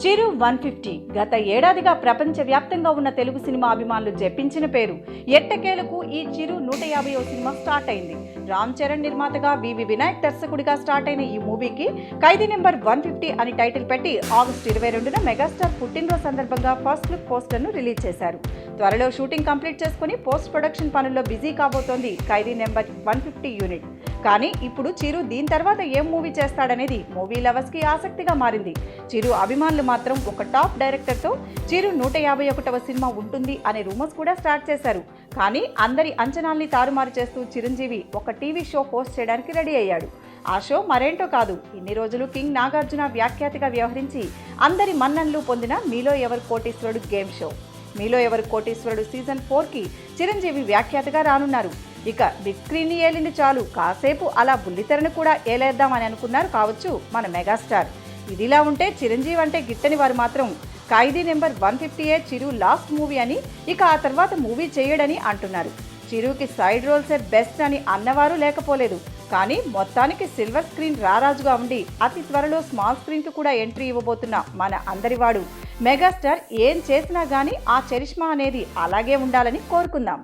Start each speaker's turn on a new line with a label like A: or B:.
A: చిరు 150 గత ఏడాదిగా ప్రపంచవ్యాప్తంగా ఉన్న తెలుగు సినిమా అభిమానులు జపించిన పేరు. ఎట్టకేలకు ఈ చిరు 150వ సినిమా స్టార్ట్ అయింది. రామ్ చరణ్ నిర్మాతగా వివి వినాయక్ దర్శకుడిగా స్టార్ట్ అయిన ఈ మూవీకి ఖైదీ నెంబర్ 150 అని టైటిల్ పెట్టి ఆగస్టు 22న మెగాస్టార్ పుట్టినరోజు సందర్భంగా ఫస్ట్ లుక్ పోస్టర్ను రిలీజ్ చేశారు. త్వరలో షూటింగ్ కంప్లీట్ చేసుకుని పోస్ట్ ప్రొడక్షన్ పనుల్లో బిజీ కాబోతోంది ఖైదీ నెంబర్ 150 యూనిట్. కానీ ఇప్పుడు చిరు దీని తర్వాత ఏం మూవీ చేస్తాడనేది మూవీ లవర్స్ కి ఆసక్తిగా మారింది. చిరు అభిమానులు మాత్రం ఒక టాప్ డైరెక్టర్తో చిరు 151వ సినిమా ఉంటుంది అనే రూమర్స్ కూడా స్టార్ట్ చేశారు. కానీ అందరి అంచనాల్ని తారుమారు చేస్తూ చిరంజీవి ఒక టీవీ షో హోస్ట్ చేయడానికి రెడీ అయ్యాడు. ఆ షో మరేంటో కాదు, ఇన్ని రోజులు కింగ్ నాగార్జున వ్యాఖ్యాతగా వ్యవహరించి అందరి మన్ననలు పొందిన మీలో ఎవరు కోటీశ్వరుడు గేమ్ షో. మీలో ఎవరు కోటీశ్వరుడు సీజన్ 4కి చిరంజీవి వ్యాఖ్యాతగా రానున్నారు. ఇక బిగ్ స్క్రీన్ని ఏలింది చాలు, కాసేపు అలా బుల్లితెరను కూడా ఏలేద్దామని అనుకున్నారు కావచ్చు మన మెగాస్టార్. ఇదిలా ఉంటే చిరంజీవి అంటే గిట్టని వారు మాత్రం ఖైదీ నెంబర్ 150ఏ చిరు లాస్ట్ మూవీ అని, ఇక ఆ తర్వాత మూవీ చేయడని అంటున్నారు. చిరుకి సైడ్ రోల్సే బెస్ట్ అని అన్నవారు లేకపోలేదు. కానీ మొత్తానికి సిల్వర్ స్క్రీన్ రారాజుగా ఉండి అతి త్వరలో స్మాల్ స్క్రీన్కి కూడా ఎంట్రీ ఇవ్వబోతున్న మన అందరివాడు మెగాస్టార్ ఏం చేసినా కానీ ఆ చరిష్మా అనేది అలాగే ఉండాలని కోరుకుందాం.